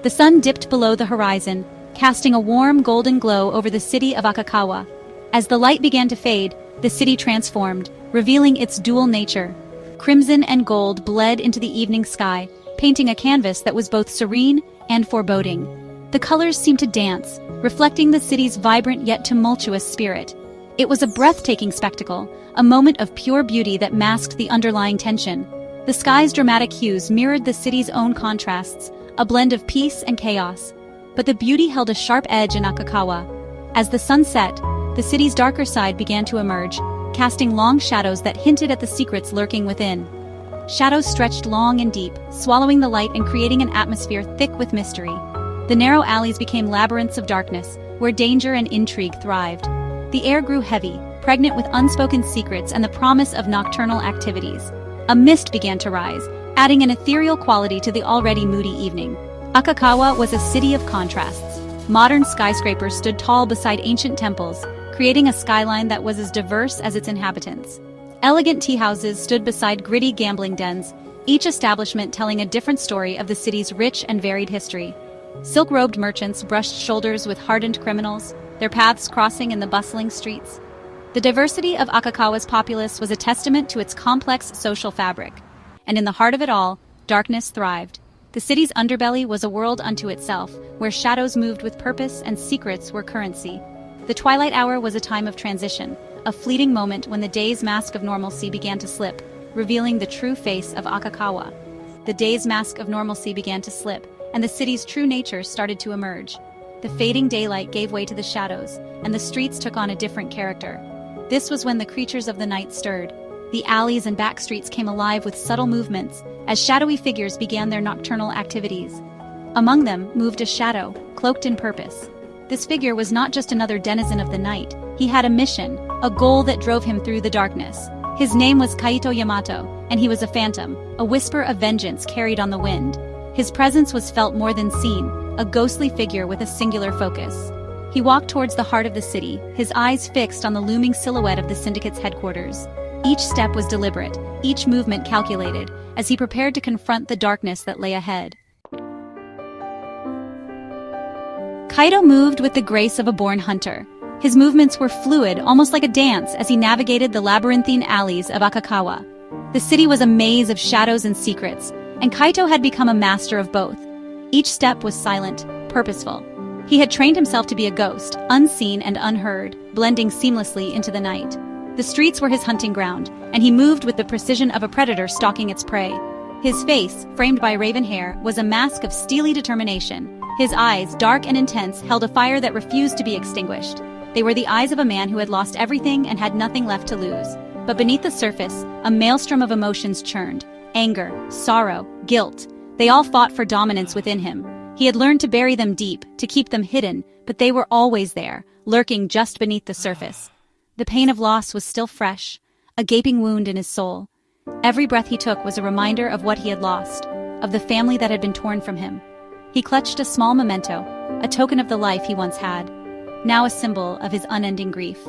The sun dipped below the horizon, casting a warm golden glow over the city of Akakawa. As the light began to fade, the city transformed, revealing its dual nature. Crimson and gold bled into the evening sky, painting a canvas that was both serene and foreboding. The colors seemed to dance, reflecting the city's vibrant yet tumultuous spirit. It was a breathtaking spectacle, a moment of pure beauty that masked the underlying tension. The sky's dramatic hues mirrored the city's own contrasts, a blend of peace and chaos. But the beauty held a sharp edge in Akakawa. As the sun set, the city's darker side began to emerge, casting long shadows that hinted at the secrets lurking within. Shadows stretched long and deep, swallowing the light and creating an atmosphere thick with mystery. The narrow alleys became labyrinths of darkness, where danger and intrigue thrived. The air grew heavy, pregnant with unspoken secrets and the promise of nocturnal activities. A mist began to rise, adding an ethereal quality to the already moody evening. Akakawa was a city of contrasts. Modern skyscrapers stood tall beside ancient temples, creating a skyline that was as diverse as its inhabitants. Elegant tea houses stood beside gritty gambling dens, each establishment telling a different story of the city's rich and varied history. Silk-robed merchants brushed shoulders with hardened criminals, their paths crossing in the bustling streets. The diversity of Akakawa's populace was a testament to its complex social fabric. And in the heart of it all, darkness thrived. The city's underbelly was a world unto itself, where shadows moved with purpose and secrets were currency. The twilight hour was a time of transition, a fleeting moment when the day's mask of normalcy began to slip, revealing the true face of Akakawa. The day's mask of normalcy began to slip, and the city's true nature started to emerge. The fading daylight gave way to the shadows, and the streets took on a different character. This was when the creatures of the night stirred. The alleys and back streets came alive with subtle movements, as shadowy figures began their nocturnal activities. Among them moved a shadow, cloaked in purpose. This figure was not just another denizen of the night. He had a mission, a goal that drove him through the darkness. His name was Kaito Yamato, and he was a phantom, a whisper of vengeance carried on the wind. His presence was felt more than seen, a ghostly figure with a singular focus. He walked towards the heart of the city, his eyes fixed on the looming silhouette of the syndicate's headquarters. Each step was deliberate, each movement calculated, as he prepared to confront the darkness that lay ahead. Kaito moved with the grace of a born hunter. His movements were fluid, almost like a dance, as he navigated the labyrinthine alleys of Akakawa. The city was a maze of shadows and secrets, and Kaito had become a master of both. Each step was silent, purposeful. He had trained himself to be a ghost, unseen and unheard, blending seamlessly into the night. The streets were his hunting ground, and he moved with the precision of a predator stalking its prey. His face, framed by raven hair, was a mask of steely determination. His eyes, dark and intense, held a fire that refused to be extinguished. They were the eyes of a man who had lost everything and had nothing left to lose. But beneath the surface, a maelstrom of emotions churned. Anger, sorrow, guilt. They all fought for dominance within him. He had learned to bury them deep, to keep them hidden, but they were always there, lurking just beneath the surface. The pain of loss was still fresh, a gaping wound in his soul. Every breath he took was a reminder of what he had lost, of the family that had been torn from him. He clutched a small memento, a token of the life he once had, now a symbol of his unending grief.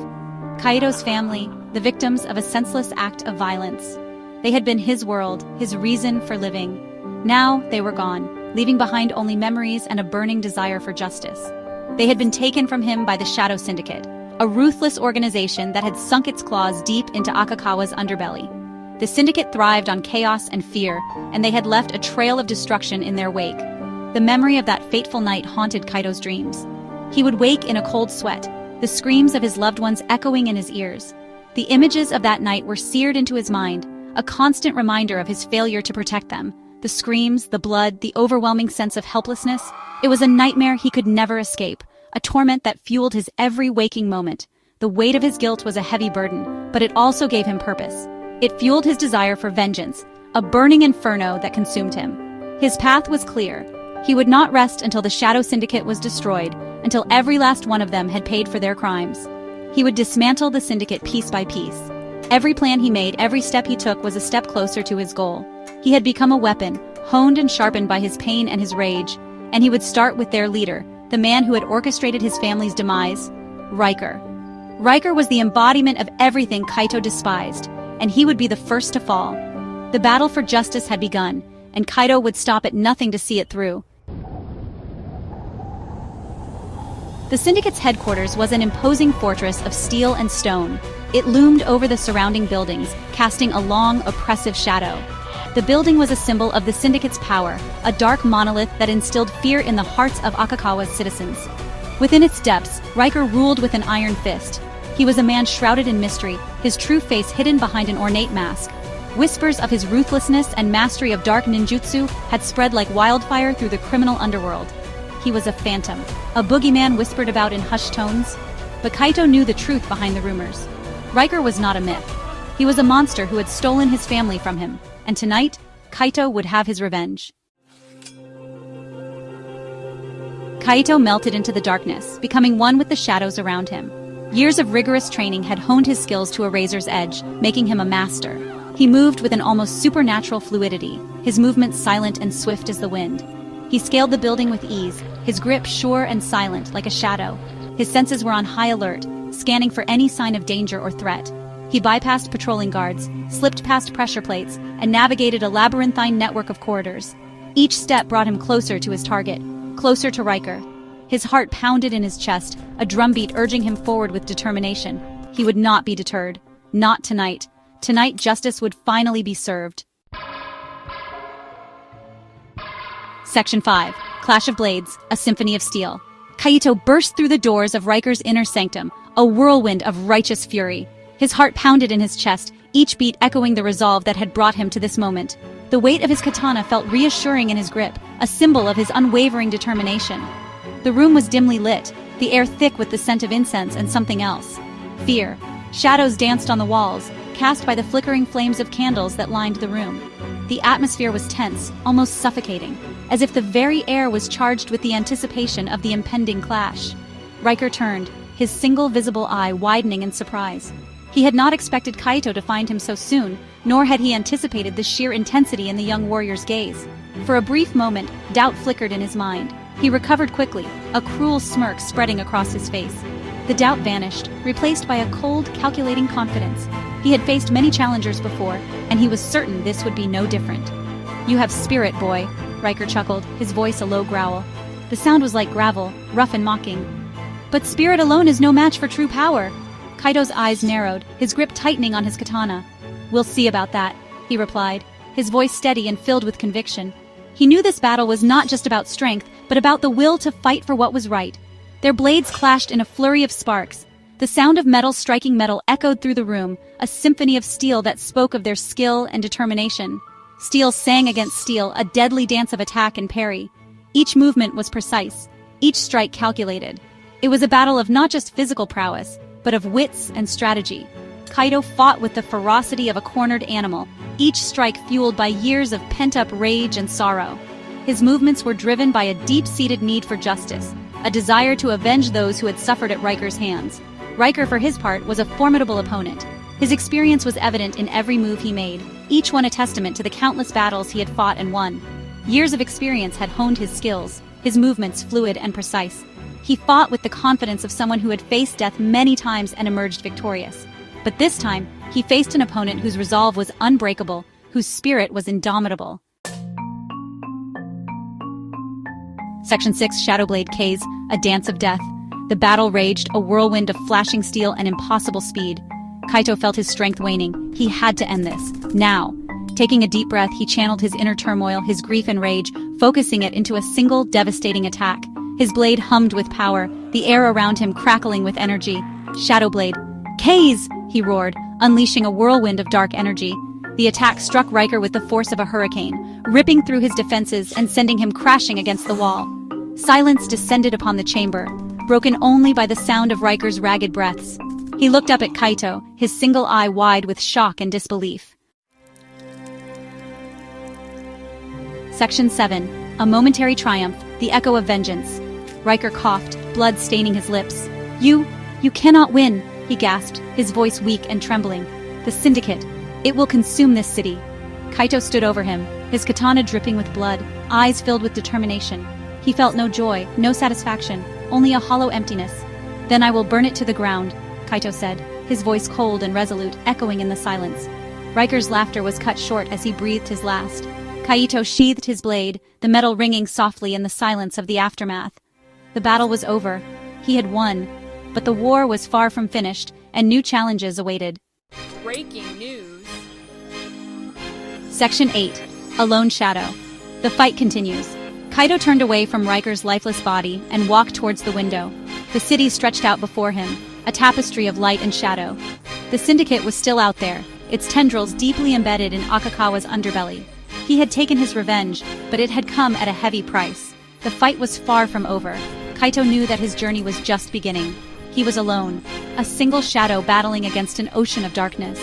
Kaito's family, the victims of a senseless act of violence. They had been his world, his reason for living. Now they were gone, leaving behind only memories and a burning desire for justice. They had been taken from him by the Shadow Syndicate, a ruthless organization that had sunk its claws deep into Akakawa's underbelly. The Syndicate thrived on chaos and fear, and they had left a trail of destruction in their wake. The memory of that fateful night haunted Kaito's dreams. He would wake in a cold sweat, the screams of his loved ones echoing in his ears. The images of that night were seared into his mind, a constant reminder of his failure to protect them. The screams, the blood, the overwhelming sense of helplessness. It was a nightmare he could never escape, a torment that fueled his every waking moment. The weight of his guilt was a heavy burden, but it also gave him purpose. It fueled his desire for vengeance, a burning inferno that consumed him. His path was clear. He would not rest until the Shadow Syndicate was destroyed, until every last one of them had paid for their crimes. He would dismantle the Syndicate piece by piece. Every plan he made, every step he took was a step closer to his goal. He had become a weapon, honed and sharpened by his pain and his rage, and he would start with their leader, the man who had orchestrated his family's demise, Riker. Riker was the embodiment of everything Kaito despised, and he would be the first to fall. The battle for justice had begun, and Kaito would stop at nothing to see it through. The Syndicate's headquarters was an imposing fortress of steel and stone. It loomed over the surrounding buildings, casting a long, oppressive shadow. The building was a symbol of the Syndicate's power, a dark monolith that instilled fear in the hearts of Akakawa's citizens. Within its depths, Riker ruled with an iron fist. He was a man shrouded in mystery, his true face hidden behind an ornate mask. Whispers of his ruthlessness and mastery of dark ninjutsu had spread like wildfire through the criminal underworld. He was a phantom, a boogeyman whispered about in hushed tones. But Kaito knew the truth behind the rumors. Riker was not a myth. He was a monster who had stolen his family from him, and tonight, Kaito would have his revenge. Kaito melted into the darkness, becoming one with the shadows around him. Years of rigorous training had honed his skills to a razor's edge, making him a master. He moved with an almost supernatural fluidity, his movements silent and swift as the wind. He scaled the building with ease, his grip sure and silent like a shadow. His senses were on high alert, scanning for any sign of danger or threat. He bypassed patrolling guards, slipped past pressure plates, and navigated a labyrinthine network of corridors. Each step brought him closer to his target, closer to Riker. His heart pounded in his chest, a drumbeat urging him forward with determination. He would not be deterred. Not tonight. Tonight justice would finally be served. Section 5. Clash of Blades, a Symphony of Steel. Kaito burst through the doors of Riker's inner sanctum, a whirlwind of righteous fury. His heart pounded in his chest, each beat echoing the resolve that had brought him to this moment. The weight of his katana felt reassuring in his grip, a symbol of his unwavering determination. The room was dimly lit, the air thick with the scent of incense and something else. Fear. Shadows danced on the walls, cast by the flickering flames of candles that lined the room. The atmosphere was tense, almost suffocating, as if the very air was charged with the anticipation of the impending clash. Riker turned, his single visible eye widening in surprise. He had not expected Kaito to find him so soon, nor had he anticipated the sheer intensity in the young warrior's gaze. For a brief moment, doubt flickered in his mind. He recovered quickly, a cruel smirk spreading across his face. The doubt vanished, replaced by a cold, calculating confidence. He had faced many challengers before, and he was certain this would be no different. "You have spirit, boy," Riker chuckled, his voice a low growl. The sound was like gravel, rough and mocking. "But spirit alone is no match for true power." Kaito's eyes narrowed, his grip tightening on his katana. "We'll see about that," he replied, his voice steady and filled with conviction. He knew this battle was not just about strength, but about the will to fight for what was right. Their blades clashed in a flurry of sparks. The sound of metal striking metal echoed through the room, a symphony of steel that spoke of their skill and determination. Steel sang against steel, a deadly dance of attack and parry. Each movement was precise, each strike calculated. It was a battle of not just physical prowess, but of wits and strategy. Kaito fought with the ferocity of a cornered animal, each strike fueled by years of pent-up rage and sorrow. His movements were driven by a deep-seated need for justice, a desire to avenge those who had suffered at Riker's hands. Riker, for his part, was a formidable opponent. His experience was evident in every move he made, each one a testament to the countless battles he had fought and won. Years of experience had honed his skills, his movements fluid and precise. He fought with the confidence of someone who had faced death many times and emerged victorious. But this time, he faced an opponent whose resolve was unbreakable, whose spirit was indomitable. Section 6, Shadowblade K's, a dance of death. The battle raged, a whirlwind of flashing steel and impossible speed. Kaito felt his strength waning. He had to end this. Now. Taking a deep breath, he channeled his inner turmoil, his grief and rage, focusing it into a single, devastating attack. His blade hummed with power, the air around him crackling with energy. Shadowblade. K's! He roared, unleashing a whirlwind of dark energy. The attack struck Riker with the force of a hurricane, ripping through his defenses and sending him crashing against the wall. Silence descended upon the chamber, broken only by the sound of Riker's ragged breaths. He looked up at Kaito, his single eye wide with shock and disbelief. Section 7. A momentary triumph, the echo of vengeance. Riker coughed, blood staining his lips. You cannot win," he gasped, his voice weak and trembling. "The Syndicate. It will consume this city." Kaito stood over him, his katana dripping with blood, eyes filled with determination. He felt no joy, no satisfaction, only a hollow emptiness. "Then I will burn it to the ground," Kaito said, his voice cold and resolute, echoing in the silence. Riker's laughter was cut short as he breathed his last. Kaito sheathed his blade, the metal ringing softly in the silence of the aftermath. The battle was over. He had won. But the war was far from finished, and new challenges awaited. Breaking news. Section 8. A Lone Shadow. The fight continues. Kaito turned away from Riker's lifeless body and walked towards the window. The city stretched out before him, a tapestry of light and shadow. The Syndicate was still out there, its tendrils deeply embedded in Akakawa's underbelly. He had taken his revenge, but it had come at a heavy price. The fight was far from over. Kaito knew that his journey was just beginning. He was alone, a single shadow battling against an ocean of darkness.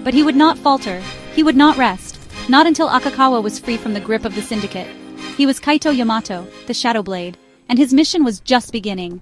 But he would not falter. He would not rest. Not until Akakawa was free from the grip of the Syndicate. He was Kaito Yamato, the Shadow Blade, and his mission was just beginning.